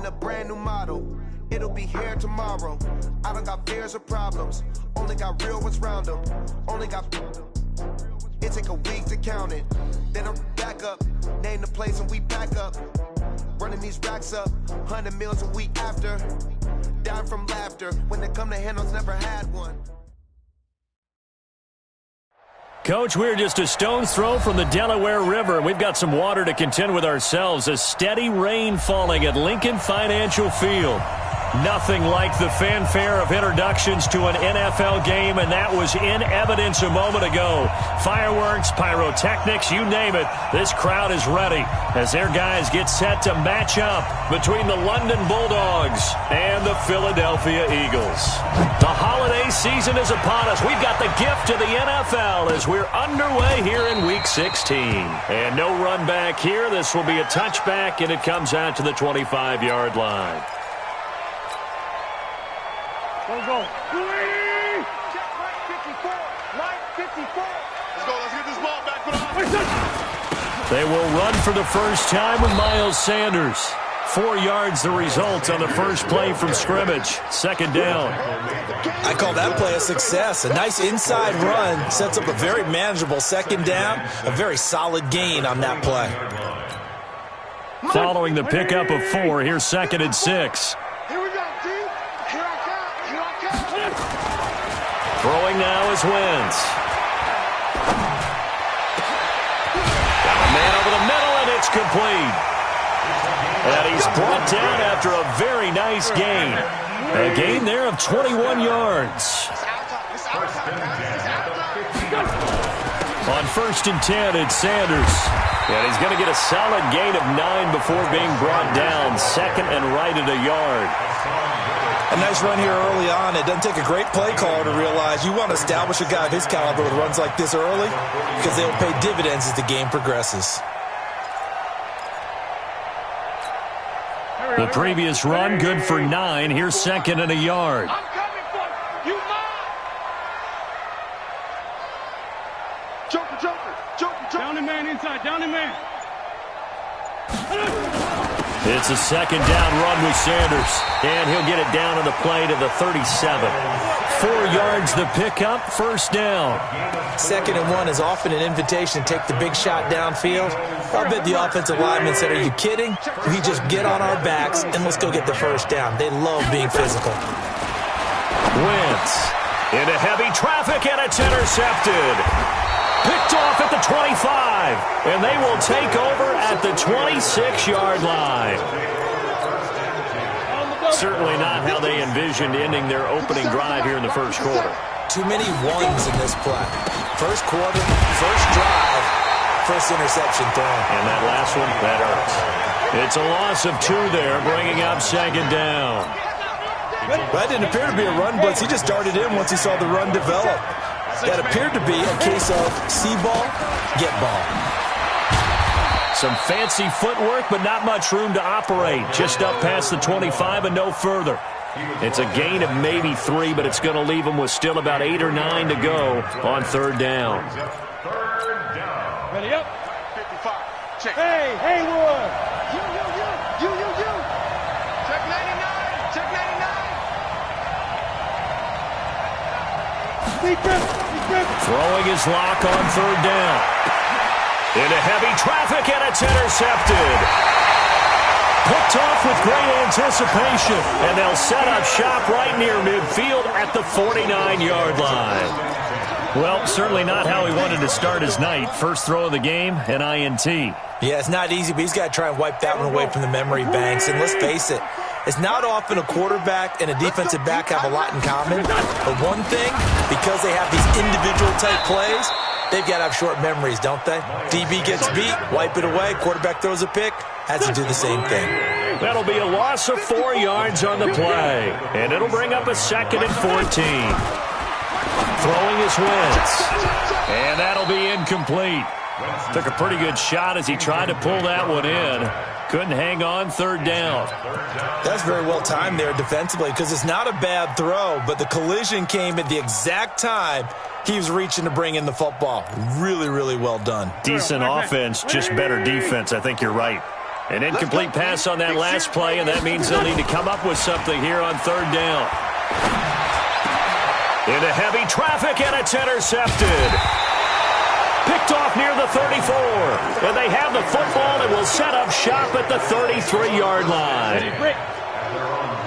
a brand new model. It'll be here tomorrow. I don't got fears or problems. Only got real ones round them. Only got... It take a week to count it. Then I'm back up. Name the place and we back up. Running these racks up. 100 meals a week after. Down from laughter. When they come to handles, never had one. Coach, we're just a stone's throw from the Delaware River, and we've got some water to contend with ourselves. A steady rain falling at Lincoln Financial Field. Nothing like the fanfare of introductions to an NFL game, and that was in evidence a moment ago. Fireworks, pyrotechnics, you name it. This crowd is ready as their guys get set to match up between the London Bulldogs and the Philadelphia Eagles. The holiday season is upon us. We've got the gift of the NFL as we're underway here in Week 16. And no run back here. This will be a touchback, and it comes out to the 25-yard line. Go. Check right 54. Right 54. Let's get this ball back. They will run for the first time with Miles Sanders. 4 yards the result on the first play from scrimmage. Second down. I call that play a success. A nice inside run sets up a very manageable second down. A very solid gain on that play. Following the pickup of 4, here's 2nd and 6. Throwing now is Wentz. Got a man over the middle, and it's complete. And he's brought down after a very nice gain. A gain there of 21 yards. On 1st and 10, it's Sanders. And he's going to get a solid gain of 9 before being brought down. Second and right at a yard. A nice run here early on. It doesn't take a great play caller to realize you want to establish a guy of his caliber with runs like this early because they will pay dividends as the game progresses. The previous run, good for 9. Here's 2nd and a yard. I'm coming for you. You mine. Joker. Down the man inside. Down the man. It's a 2nd down run with Sanders, and he'll get it down on the play to the 37. 4 yards the pickup, first down. 2nd and 1 is often an invitation to take the big shot downfield. I'll bet the offensive lineman said, "Are you kidding? We just get on our backs and let's go get the first down." They love being physical. Wentz into heavy traffic, and it's intercepted. Picked off at the 25, and they will take over at the 26-yard line. Certainly not how they envisioned ending their opening drive here in the first quarter. Too many ones in this play. First quarter, first drive, first interception thrown. And that last one, that hurts. It's a loss of 2 there, bringing up 2nd down. That didn't appear to be a run blitz. He just darted in once he saw the run develop. That appeared to be a case of see ball, get ball. Some fancy footwork, but not much room to operate. Just up past the 25 and no further. It's a gain of maybe 3, but it's going to leave them with still about 8 or 9 to go on 3rd down. Ready up. 55. Check. Hey, Haywood. You. Check 99. Check 99. Throwing his lock on 3rd down. Into heavy traffic, and it's intercepted. Picked off with great anticipation, and they'll set up shop right near midfield at the 49-yard line. Well, certainly not how he wanted to start his night. First throw of the game, an INT. Yeah, it's not easy, but he's got to try and wipe that one away from the memory banks. And let's face it, it's not often a quarterback and a defensive back have a lot in common. But one thing, because they have these individual type plays, they've got to have short memories, don't they? DB gets beat, wipe it away, quarterback throws a pick, has to do the same thing. That'll be a loss of 4 yards on the play. And it'll bring up a 2nd and 14. Throwing his Wentz. And that'll be incomplete. Took a pretty good shot as he tried to pull that one in. Couldn't hang on 3rd down. That's very well timed there defensively because it's not a bad throw, but the collision came at the exact time he was reaching to bring in the football. Really, really well done. Decent offense, just better defense. I think you're right. An incomplete pass on that last play, and that means they'll need to come up with something here on third down. Into heavy traffic, and it's intercepted. Picked off near the 34. And they have the football and will set up shop at the 33-yard line.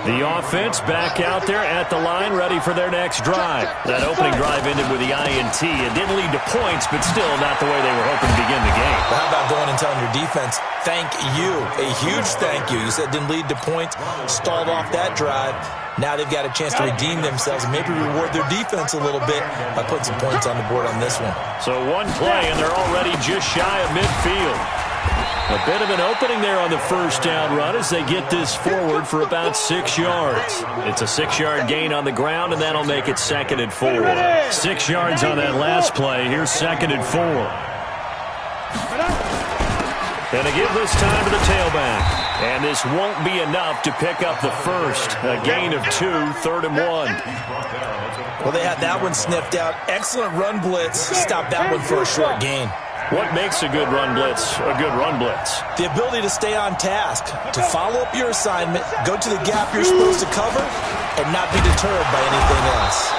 The offense back out there at the line, ready for their next drive. That opening drive ended with the INT. It didn't lead to points, but still not the way they were hoping to begin the game. Well, how about going and telling your defense, thank you, a huge thank you. You said didn't lead to points, stalled off that drive. Now they've got a chance to redeem themselves and maybe reward their defense a little bit by putting some points on the board on this one. So one play, and they're already just shy of midfield. A bit of an opening there on the first down run as they get this forward for about 6 yards. It's a 6-yard gain on the ground, and that'll make it 2nd and 4. 6 yards on that last play. Here's 2nd and 4. And to give this time to the tailback. And this won't be enough to pick up the first. A gain of 2, 3rd and 1. Well, they had that one sniffed out. Excellent run blitz. Stop that one for a short gain. What makes a good run blitz a good run blitz? The ability to stay on task, to follow up your assignment, go to the gap you're supposed to cover, and not be deterred by anything else.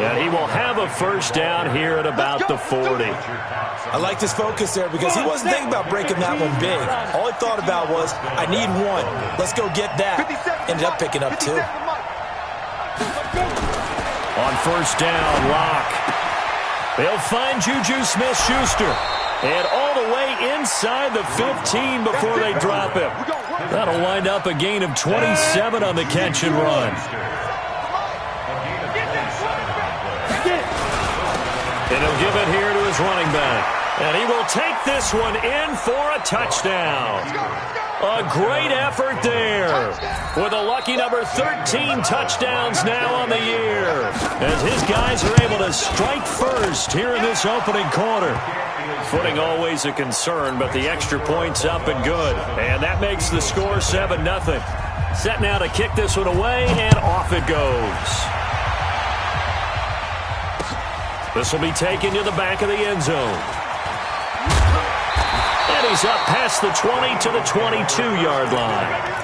And he will have a first down here at about the 40. I like his focus there because he wasn't thinking about breaking that one big. All he thought about was, I need one. Let's go get that. Ended up picking up 2. On first down, Locke. They'll find Juju Smith-Schuster. And all the way inside the 15 before they drop him. That'll wind up a gain of 27 on the catch and run. And he'll give it here to his running back. And he will take this one in for a touchdown. A great effort there. With a lucky number 13 touchdowns now on the year. As his guys are able to strike first here in this opening quarter. Footing always a concern, but the extra point's up and good. And that makes the score 7-0. Set now to kick this one away, and off it goes. This will be taken to the back of the end zone. And he's up past the 20 to the 22-yard line.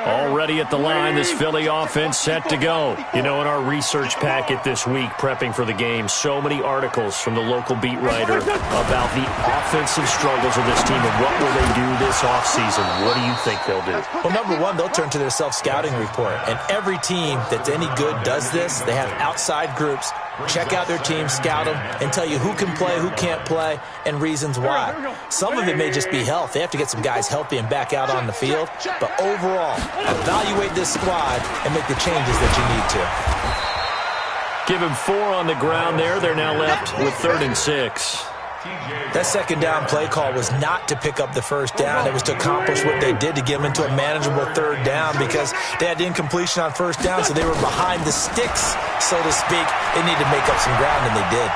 Already at the line, this Philly offense set to go. You know, in our research packet this week, prepping for the game, so many articles from the local beat writer about the offensive struggles of this team and what will they do this offseason. What do you think they'll do? Well, number one, they'll turn to their self-scouting report. And every team that's any good does this. They have outside groups. Check out their team, scout them, and tell you who can play, who can't play, and reasons why. Some of it may just be health. They have to get some guys healthy and back out on the field. But overall, evaluate this squad and make the changes that you need to. Give him 4 on the ground there. They're now left with 3rd and 6. That second down play call was not to pick up the first down. It was to accomplish what they did to get them into a manageable 3rd down because they had incompletion on first down, so they were behind the sticks, so to speak. They needed to make up some ground, and they did.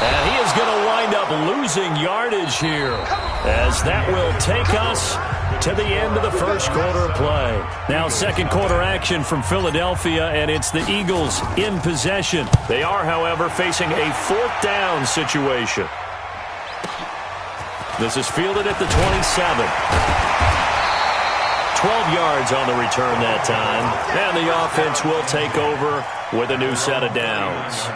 And he is going to wind up losing yardage here as that will take us to the end of the first quarter of play. Now second quarter action from Philadelphia, and it's the Eagles in possession. They are, however, facing a 4th down situation. This is fielded at the 27. 12 yards on the return that time, and the offense will take over with a new set of downs.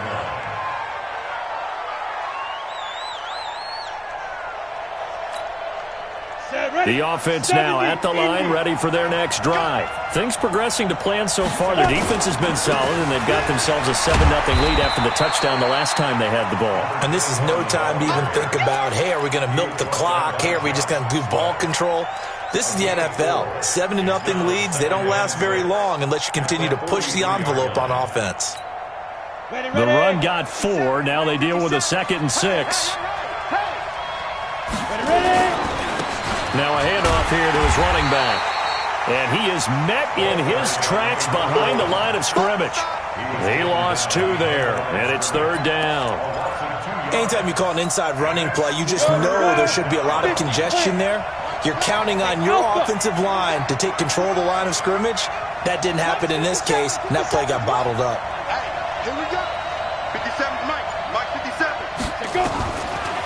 The offense now at the line, ready for their next drive. Things progressing to plan so far. Their defense has been solid, and they've got themselves a 7-0 lead after the touchdown the last time they had the ball. And this is no time to even think about, hey, are we going to milk the clock? Hey, are we just going to do ball control? This is the NFL. 7-0 leads, they don't last very long unless you continue to push the envelope on offense. The run got 4. Now they deal with a 2nd and 6. Now a handoff here to his running back. And he is met in his tracks behind the line of scrimmage. He lost 2 there, and it's 3rd down. Anytime you call an inside running play, you just know there should be a lot of congestion there. You're counting on your offensive line to take control of the line of scrimmage. That didn't happen in this case, and that play got bottled up. Hey, here we go. 57 Mike. Mike 57. Let's go.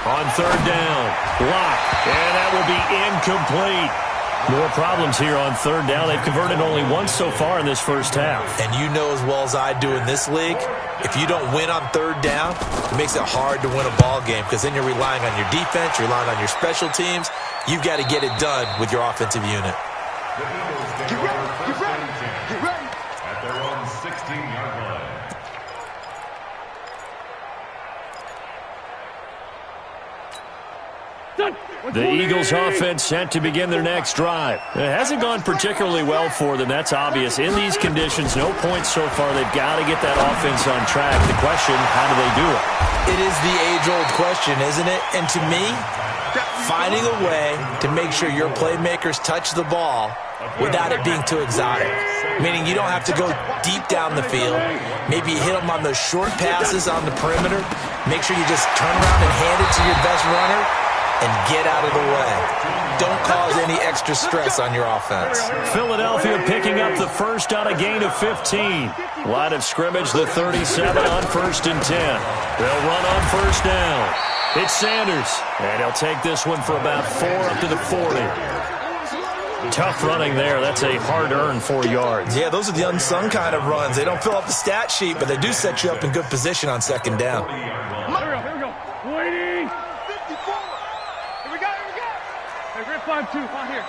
On third down, block, and that will be incomplete. More problems here on third down. They've converted only once so far in this first half. And you know as well as I do in this league, if you don't win on third down, it makes it hard to win a ball game because then you're relying on your defense, you're relying on your special teams. You've got to get it done with your offensive unit. Get ready. Get ready. Get ready. At their own 16-yard line. The Eagles offense set to begin their next drive. It hasn't gone particularly well for them. That's obvious. In these conditions, no points so far. They've got to get that offense on track. The question, how do they do it? It is the age-old question, isn't it? And to me, finding a way to make sure your playmakers touch the ball without it being too exotic. Meaning you don't have to go deep down the field. Maybe you hit them on those short passes on the perimeter. Make sure you just turn around and hand it to your best runner and get out of the way. Don't cause any extra stress on your offense. Philadelphia picking up the first on a gain of 15. Line of scrimmage, the 37 on 1st and 10. They'll run on first down. It's Sanders, and he'll take this one for about 4 up to the 40. Tough running there. That's a hard-earned 4 yards. Yeah, those are the unsung kind of runs. They don't fill up the stat sheet, but they do set you up in good position on second down. Here we go. Waiting. 54. Here we go. Hey, we're 5-2. Out here.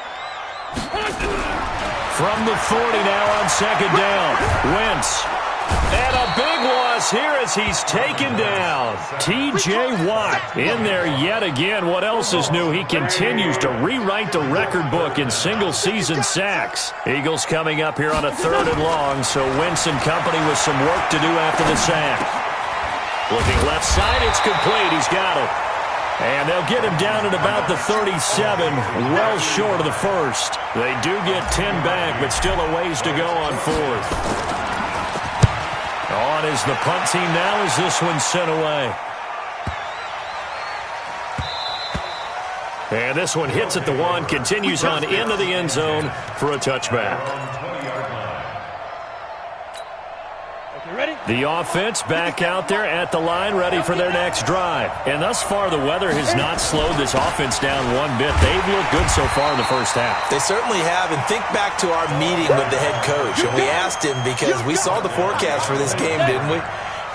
From the 40 now on second down. Wentz. And a big loss here as he's taken down. T.J. Watt in there yet again. What else is new? He continues to rewrite the record book in single-season sacks. Eagles coming up here on a 3rd and long, so Wentz and company with some work to do after the sack. Looking left side, it's complete. He's got it. And they'll get him down at about the 37, well short of the first. They do get 10 back, but still a ways to go on 4th. On is the punt team now as this one's sent away. And this one hits at the 1, continues on into the end zone for a touchback. The offense back out there at the line, ready for their next drive. And thus far, the weather has not slowed this offense down one bit. They've looked good so far in the first half. They certainly have. And think back to our meeting with the head coach. And we asked him, because we saw the forecast for this game, didn't we?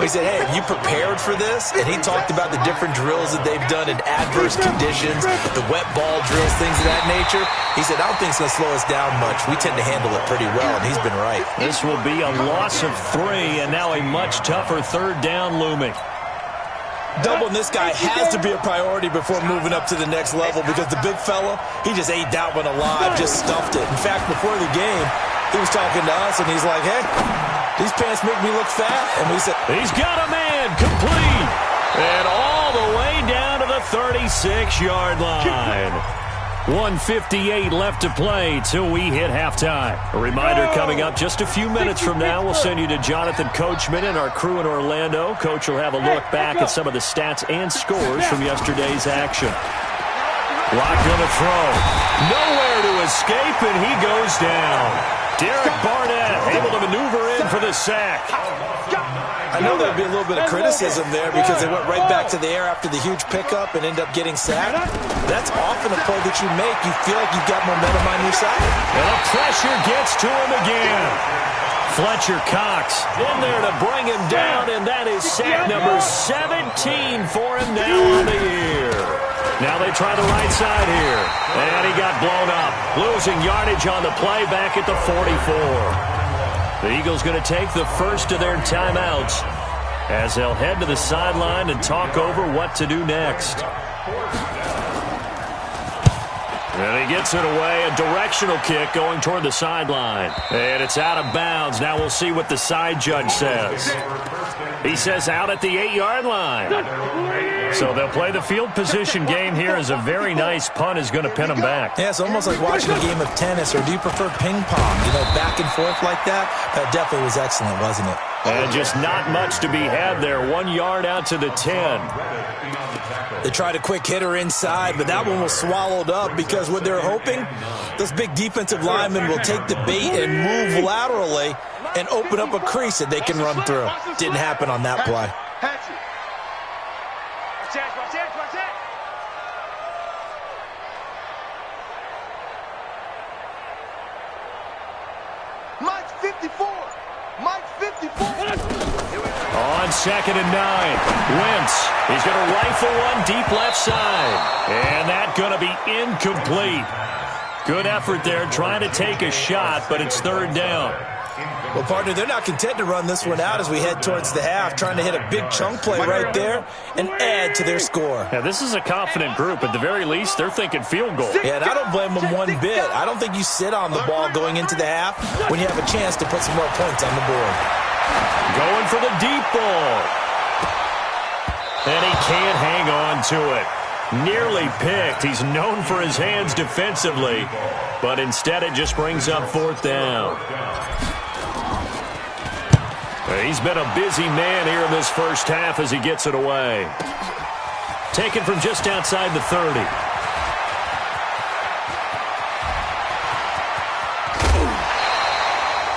We said, hey, have you prepared for this? And he talked about the different drills that they've done in adverse conditions, the wet ball drills, things of that nature. He said, I don't think it's going to slow us down much. We tend to handle it pretty well, and he's been right. This will be a loss of 3, and now a much tougher 3rd down looming. Doubling this guy has to be a priority before moving up to the next level, because the big fella, he just ate that one alive, just stuffed it. In fact, before the game, he was talking to us, and he's like, hey, these pants make me look fat. And we said, he's got a man, complete. And all the way down to the 36-yard line. 1:58 left to play till we hit halftime. A reminder coming up just a few minutes from now. We'll send you to Jonathan Coachman and our crew in Orlando. Coach will have a look back at some of the stats and scores from yesterday's action. Locked on a throw. Nowhere to escape, and he goes down. Derek Barnett able to maneuver in for the sack. I know there'd be a little bit of criticism there because they went right back to the air after the huge pickup and end up getting sacked. That's often a play that you make. You feel like you've got momentum on your side. And the pressure gets to him again. Fletcher Cox in there to bring him down, and that is sack number 17 for him now on the year. Now they try the right side here. And he got blown up. Losing yardage on the play back at the 44. The Eagles going to take the first of their timeouts as they'll head to the sideline and talk over what to do next. And he gets it away. A directional kick going toward the sideline. And it's out of bounds. Now we'll see what the side judge says. He says out at the 8-yard line. So they'll play the field position game here as a very nice punt is going to pin them back. Yeah, it's almost like watching a game of tennis, or do you prefer ping pong? You know, back and forth like that? That definitely was excellent, wasn't it? And just not much to be had there. 1 yard out to the 10. They tried a quick hitter inside, but that one was swallowed up because what they're hoping, those big defensive linemen will take the bait and move laterally and open up a crease that they can run through. Didn't happen on that play. Mike's 54. Mike's 54. On 2nd and 9, Wentz. He's going to rifle one deep left side. And that's going to be incomplete. Good effort there trying to take a shot, but it's 3rd down. Well, partner, they're not content to run this one out as we head towards the half, trying to hit a big chunk play right there and add to their score. Yeah, this is a confident group. At the very least, they're thinking field goal. Yeah, and I don't blame them one bit. I don't think you sit on the ball going into the half when you have a chance to put some more points on the board. Going for the deep ball. And he can't hang on to it. Nearly picked. He's known for his hands defensively, but instead it just brings up 4th down. He's been a busy man here in this first half as he gets it away. Taken from just outside the 30.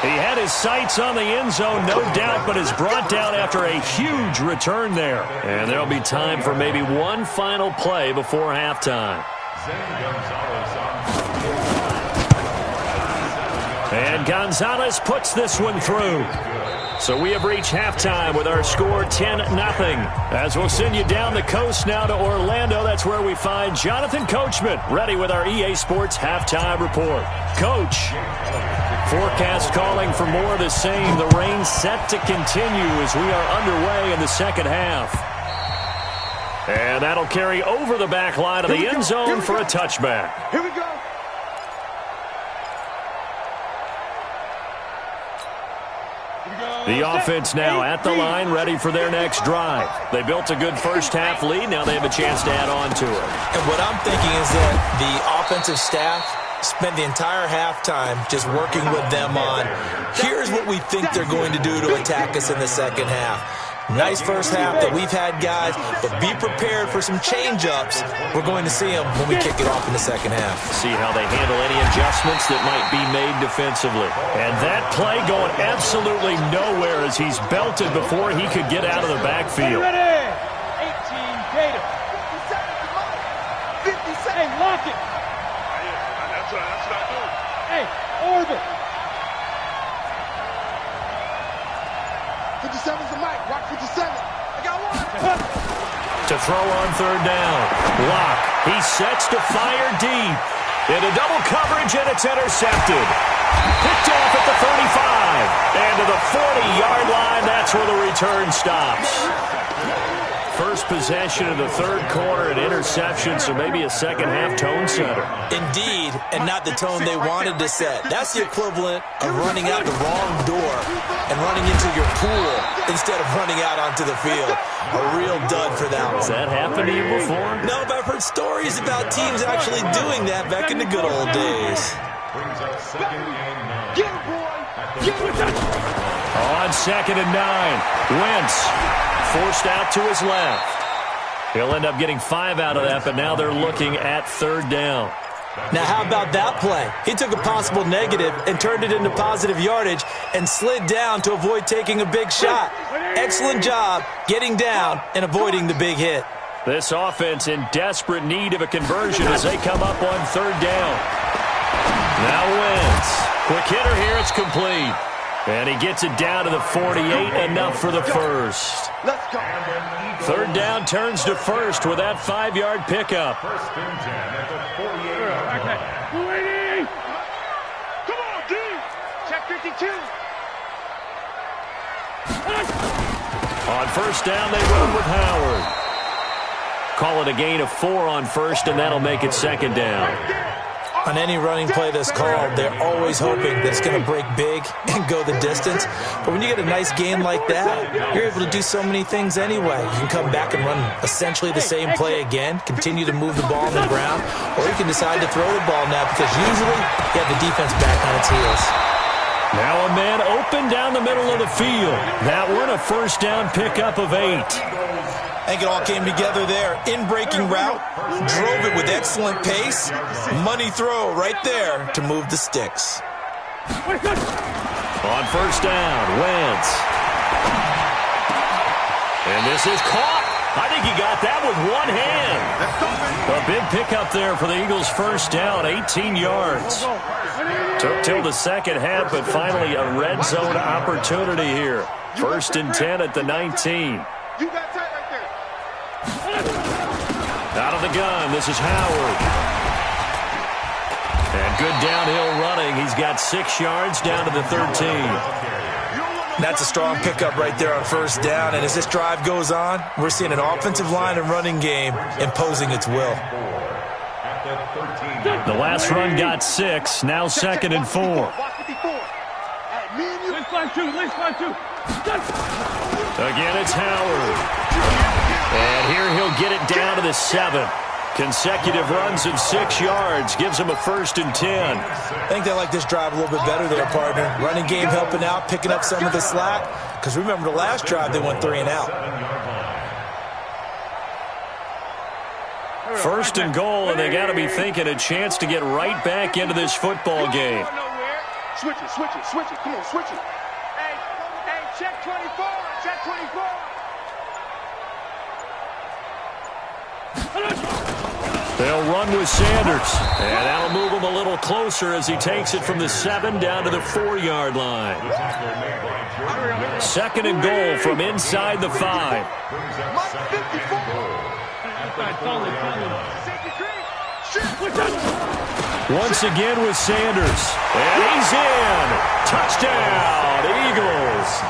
He had his sights on the end zone, no doubt, but is brought down after a huge return there. And there'll be time for maybe one final play before halftime. And Gonzalez puts this one through. So we have reached halftime with our score 10-0. As we'll send you down the coast now to Orlando. That's where we find Jonathan Coachman ready with our EA Sports halftime report. Coach, forecast calling for more of the same. The rain set to continue as we are underway in the second half. And that'll carry over the back line of the end zone for a touchback. Here we go. The offense now at the line, ready for their next drive. They built a good first-half lead. Now they have a chance to add on to it. And what I'm thinking is that the offensive staff spent the entire halftime just working with them on, here's what we think they're going to do to attack us in the second half. Nice first half that we've had, guys, but be prepared for some change-ups. We're going to see them when we kick it off in the second half. See how they handle any adjustments that might be made defensively. And that play going absolutely nowhere as he's belted before he could get out of the backfield. 18 Gator. 50 seconds. Hey, lock it. That's what I do. Hey, orbit. 57's the mic. Rock 57. I got one. To throw on 3rd down. Lock. He sets to fire deep. Into double coverage, and it's intercepted. Picked off at the 35. And to the 40-yard line, that's where the return stops. First possession of the 3rd quarter, an interception, so maybe a second-half tone setter. Indeed, and not the tone they wanted to set. That's the equivalent of running out the wrong door and running into your pool instead of running out onto the field. A real dud for that one. Has that happened to you before? No, but I've heard stories about teams actually doing that back in the good old days. Brings up 2nd and 9. Get it, boy. Get it. On 2nd and 9, Wentz forced out to his left. He'll end up getting 5 out of that, but now they're looking at 3rd down. Now, how about that play? He took a possible negative and turned it into positive yardage and slid down to avoid taking a big shot. Excellent job getting down and avoiding the big hit. This offense in desperate need of a conversion as they come up on 3rd down. Now Wentz. Quick hitter here, it's complete. And he gets it down to the 48, enough for the first. Let's go. 3rd down turns to 1st with that 5-yard pickup. 1st and 10 at the 48-yard line. Waiting. Come on, D. Check 52. On 1st down, they run with Howard. Call it a gain of 4 on 1st, and that'll make it 2nd down. On any running play that's called, they're always hoping that it's going to break big and go the distance. But when you get a nice gain like that, you're able to do so many things anyway. You can come back and run essentially the same play again, continue to move the ball on the ground, or you can decide to throw the ball now because usually you have the defense back on its heels. Now a man open down the middle of the field. That one a first down pickup of 8. I think it all came together there. In-breaking route, drove it with excellent pace. Money throw right there to move the sticks. On first down, Wentz. And this is caught. I think he got that with one hand. A big pickup there for the Eagles' first down, 18 yards. Took till the second half, but finally a red zone opportunity here. First and 10 at the 19. You got tight right there. Out of the gun, this is Howard. And good downhill running. He's got 6 yards down to the 13. That's a strong pickup right there on first down. And as this drive goes on, we're seeing an offensive line and running game imposing its will. The last run got 6. Now second and 4. Again, it's Howard. And here he'll get it down to the 7. Consecutive runs of 6 yards gives him a first and 10. I think they like this drive a little bit better there, partner. Running game helping out, picking up some of the slack. Because remember the last drive, they went 3 and out. First and goal, and they got to be thinking a chance to get right back into this football game. Switch it, switch it, switch it. Come on, switch it. Hey, check 24, check 24. They'll run with Sanders, and that'll move him a little closer as he takes it from the 7 down to the 4-yard line. Second and goal from inside the 5. Once again with Sanders, and he's in. Touchdown, Eagles.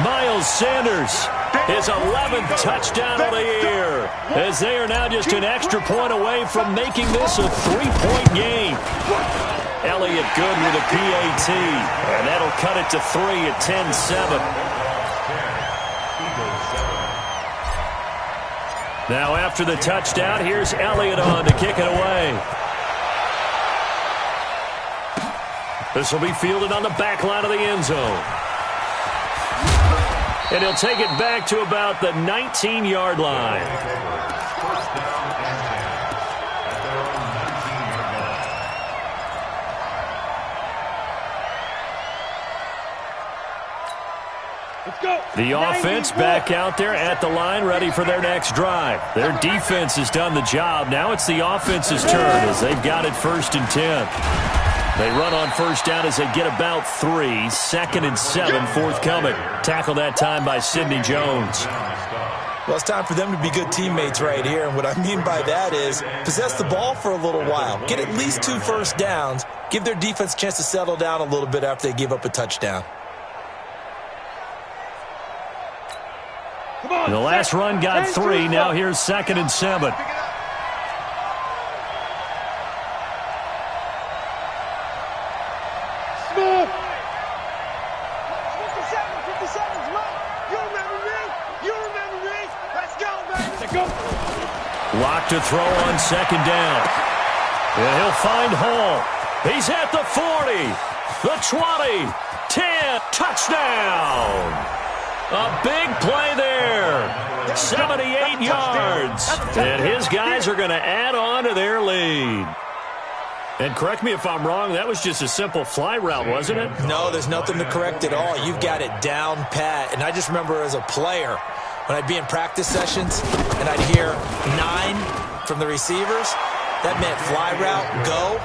Miles Sanders, his 11th touchdown of the year, as they are now just an extra point away from making this a 3-point game. Elliott good with a PAT, and that'll cut it to 3 at 10-7. Now after the touchdown, here's Elliott on to kick it away. This will be fielded on the back line of the end zone. And he'll take it back to about the 19-yard line. Let's go. The offense back out there at the line, ready for their next drive. Their defense has done the job. Now it's the offense's turn as they've got it first and 10. They run on first down as they get about 3. Second and 7 forthcoming. Tackle that time by Sidney Jones. Well, it's time for them to be good teammates right here. And what I mean by that is possess the ball for a little while. Get at least 2 first downs. Give their defense a chance to settle down a little bit after they give up a touchdown. The last run got 3. Now here's second and 7. Lock to throw on second down. And he'll find Hall. He's at the 40, the 20, 10, touchdown. A big play there. 78 yards. And his guys are going to add on to their lead. And correct me if I'm wrong, that was just a simple fly route, wasn't it? No, there's nothing to correct at all. You've got it down pat. And I just remember as a player, when I'd be in practice sessions and I'd hear 9 from the receivers, that meant fly route, go,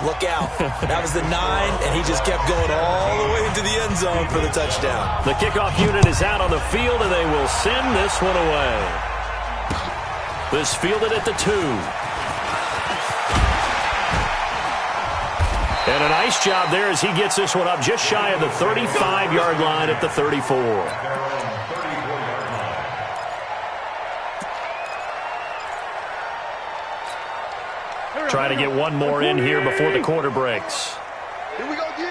look out. That was the 9, and he just kept going all the way into the end zone for the touchdown. The kickoff unit is out on the field, and they will send this one away. This fielded at the 2. And a nice job there as he gets this one up just shy of the 35-yard line at the 34. Trying to get one more in here before the quarter breaks. Here we go, D.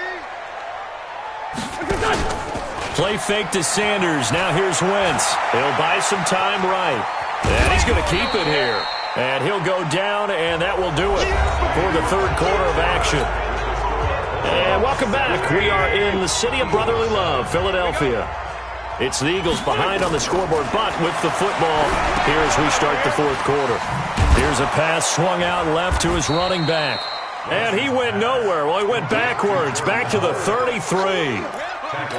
Play fake to Sanders. Now here's Wentz. He'll buy some time right. And he's going to keep it here. And he'll go down, and that will do it for the third quarter of action. And welcome back. We are in the city of brotherly love, Philadelphia. It's the Eagles behind on the scoreboard, but with the football here as we start the fourth quarter. Here's a pass swung out left to his running back. And he went nowhere. Well, he went backwards, back to the 33.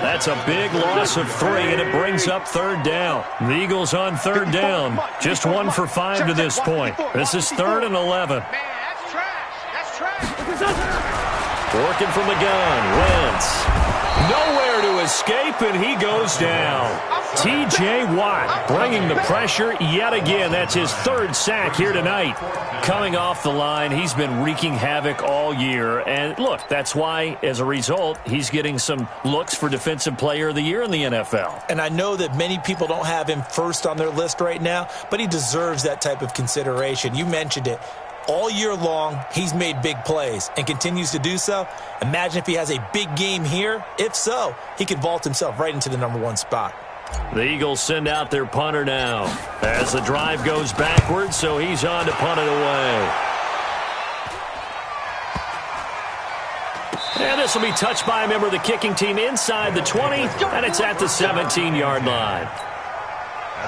That's a big loss of 3, and it brings up third down. The Eagles on third down, just 1 for 5 to this point. This is 3rd and 11. Man, that's trash. That's trash. Working from the gun, Wentz. Nowhere to escape, and he goes down. T.J. Watt bringing the pressure yet again. That's his 3rd sack here tonight. Coming off the line, he's been wreaking havoc all year. And look, that's why, as a result, he's getting some looks for Defensive Player of the Year in the NFL. And I know that many people don't have him first on their list right now, but he deserves that type of consideration. You mentioned it. All year long, he's made big plays and continues to do so. Imagine if he has a big game here. If so, he could vault himself right into the #1 spot. The Eagles send out their punter now as the drive goes backwards, so he's on to punt it away. And this will be touched by a member of the kicking team inside the 20, and it's at the 17-yard line.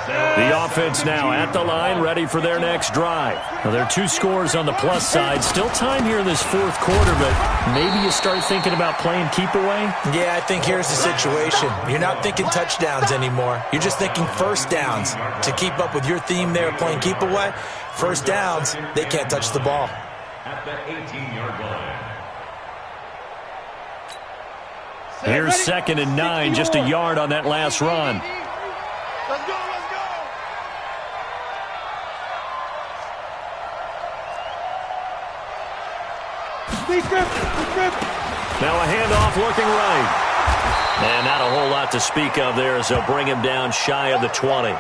The offense now at the line, ready for their next drive. Now, there are 2 scores on the plus side. Still time here in this fourth quarter, but maybe you start thinking about playing keep away? Yeah, I think here's the situation. You're not thinking touchdowns anymore. You're just thinking first downs. To keep up with your theme there, playing keep away, first downs, they can't touch the ball. At the 18-yard line. Here's 2nd and 9, just a yard on that last run. Let's go, let's go. Now a handoff looking right. And not a whole lot to speak of there as they'll bring him down shy of the 20.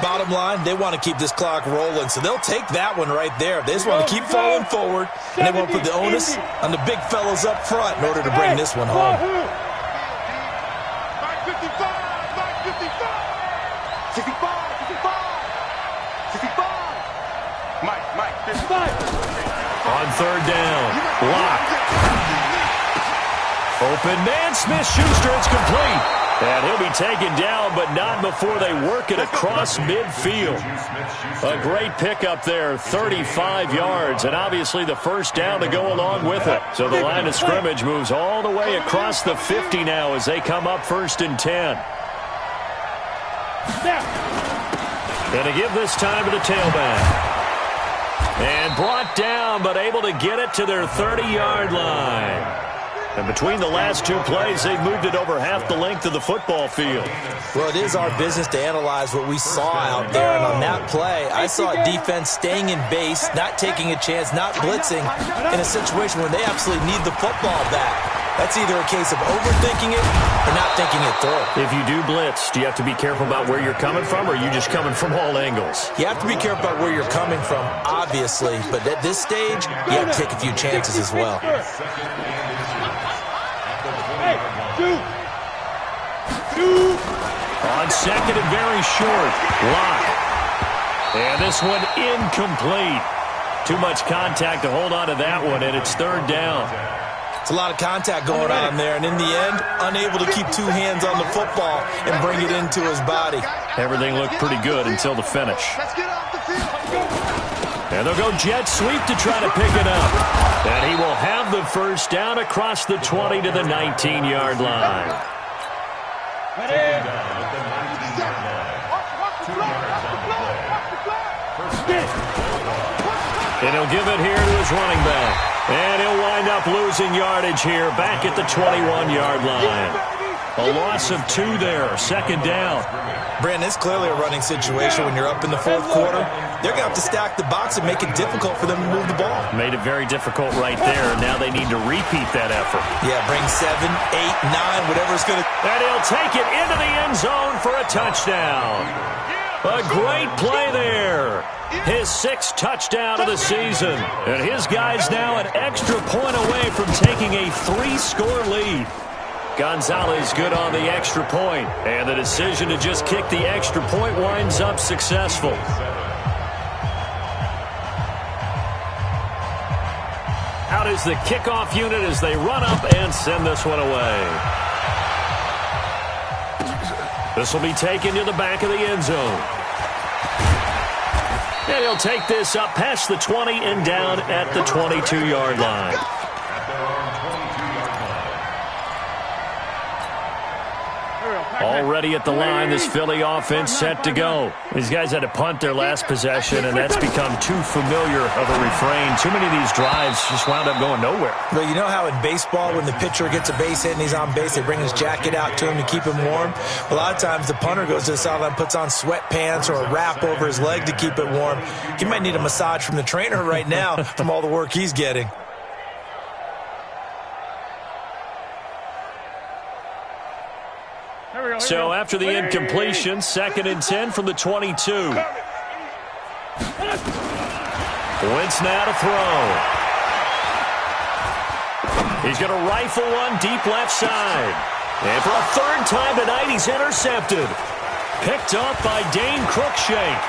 Bottom line, they want to keep this clock rolling, so they'll take that one right there. They just want to keep falling forward, and they want to put the onus on the big fellows up front in order to bring this one home. 65. Mike, 55. On third down, block. Open man, Smith-Schuster, it's complete. And he'll be taken down, but not before they work it across midfield. A great pickup there, 35 yards, and obviously the first down to go along with it. So the line of scrimmage moves all the way across the 50 now as they come up 1st and 10. Going to give this time to the tailback. And brought down, but able to get it to their 30-yard line. And between the last 2 plays, they've moved it over half the length of the football field. Well, it is our business to analyze what we saw out there. And on that play, I saw a defense staying in base, not taking a chance, not blitzing in a situation where they absolutely need the football back. That's either a case of overthinking it or not thinking it through. If you do blitz, do you have to be careful about where you're coming from, or are you just coming from all angles? You have to be careful about where you're coming from, obviously. But at this stage, you have to take a few chances as well. On 2nd and very short. Lock. And this one incomplete. Too much contact to hold on to that one, and it's 3rd down. It's a lot of contact going on there, and in the end, unable to keep 2 hands on the football and bring it into his body. Everything looked pretty good until the finish. Let's get off the field. And they'll go jet sweep to try to pick it up. And he will have the first down across the 20 to the 19-yard line. And he'll give it here to his running back. And he'll wind up losing yardage here back at the 21-yard line. A loss of 2 there, 2nd down. Brandon, it's clearly a running situation when you're up in the fourth quarter. They're going to have to stack the box and make it difficult for them to move the ball. Made it very difficult right there. Now they need to repeat that effort. Yeah, bring 7, 8, 9, whatever it's going to. And he'll take it into the end zone for a touchdown. A great play there. His 6th touchdown of the season. And his guy's now an extra point away from taking a 3-score lead. Gonzalez good on the extra point. And the decision to just kick the extra point winds up successful. Out is the kickoff unit as they run up and send this one away. This will be taken to the back of the end zone. And he'll take this up past the 20 and down at the 22-yard line. Already at the line, this Philly offense set to go. These guys had to punt their last possession, and that's become too familiar of a refrain. Too many of these drives just wound up going nowhere. But you know how in baseball, when the pitcher gets a base hit and he's on base, they bring his jacket out to him to keep him warm? A lot of times the punter goes to the sideline, puts on sweatpants or a wrap over his leg to keep it warm. He might need a massage from the trainer right now from all the work he's getting. So after the incompletion, 2nd and 10 from the 22. Wentz now to throw. He's going to rifle one deep left side. And for a 3rd time tonight, he's intercepted. Picked up by Dane Cruikshank.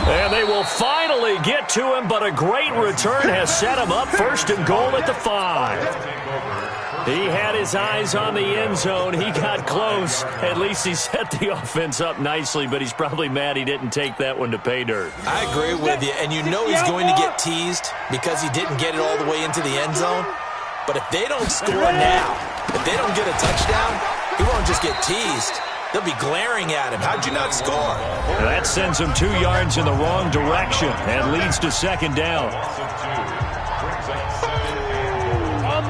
And they will finally get to him, but a great return has set him up 1st and goal at the 5. He had his eyes on the end zone. He got close. At least he set the offense up nicely, but he's probably mad he didn't take that one to pay dirt. I agree with you, and you know he's going to get teased because he didn't get it all the way into the end zone. But if they don't score now, if they don't get a touchdown, he won't just get teased. They'll be glaring at him. How'd you not score? That sends him 2 yards in the wrong direction and leads to 2nd down.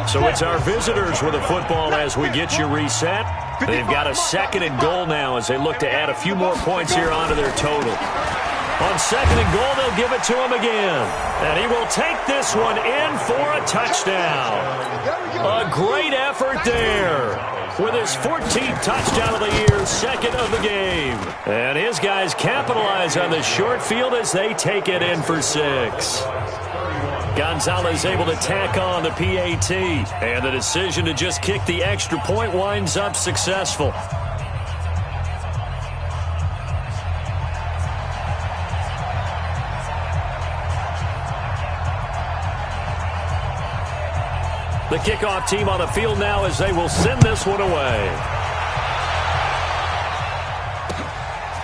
So it's our visitors with the football as we get you reset. They've got a 2nd and goal now as they look to add a few more points here onto their total. On 2nd and goal, they'll give it to him again. And he will take this one in for a touchdown. A great effort there. With his 14th touchdown of the year, 2nd of the game. And his guys capitalize on the short field as they take it in for 6. Gonzalez able to tack on the PAT. And the decision to just kick the extra point winds up successful. The kickoff team on the field now as they will send this one away.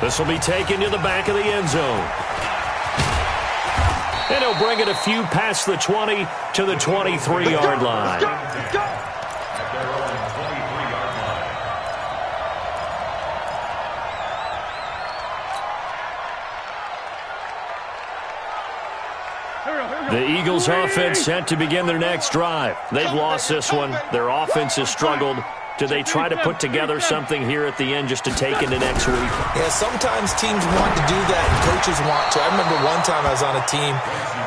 This will be taken to the back of the end zone. And he'll bring it a few past the 20 to the 23-yard line. The Eagles offense set to begin their next drive. They've lost this one. Their offense has struggled. Do they try to put together something here at the end just to take into next week? Yeah, sometimes teams want to do that and coaches want to. I remember one time I was on a team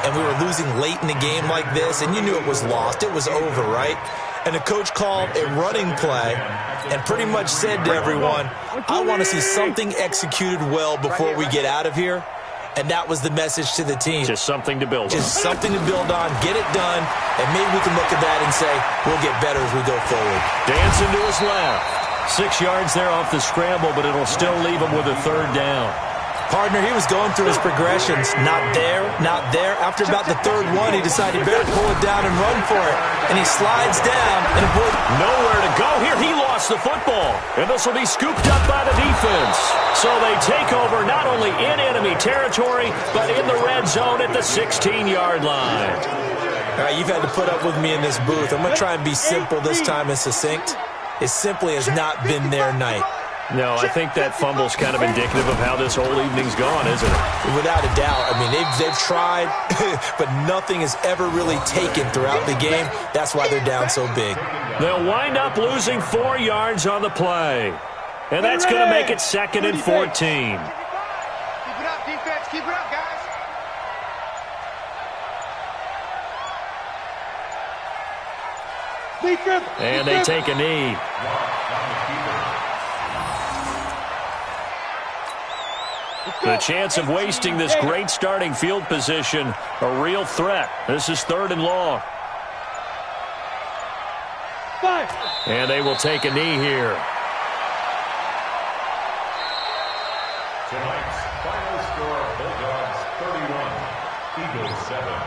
and we were losing late in the game like this, and you knew it was lost. It was over, right? And the coach called a running play and pretty much said to everyone, I want to see something executed well before we get out of here. And that was the message to the team. Just something to build on. Just something to build on, get it done, and maybe we can look at that and say, we'll get better as we go forward. Dancing to his left. 6 yards there off the scramble, but it'll still leave him with a 3rd down. Partner, he was going through his progressions. Not there, not there. After about the 3rd one, he decided he better pull it down and run for it. And he slides down and avoid. Nowhere to go here. He lost the football. And this will be scooped up by the defense. So they take over not only in enemy territory, but in the red zone at the 16-yard line. All right, you've had to put up with me in this booth. I'm going to try and be simple this time and succinct. It simply has not been their night. No, I think that fumble's kind of indicative of how this whole evening's gone, isn't it? Without a doubt. I mean, they've tried, but nothing is ever really taken throughout the game. That's why they're down so big. They'll wind up losing 4 yards on the play. And that's going to make it 2nd and 14. Keep it up, defense. Keep it up, guys. And they take a knee. The chance of wasting this great starting field position, a real threat. This is 3rd and long. 5. And they will take a knee here. Tonight's final score, Bulldogs 31, Eagles 7.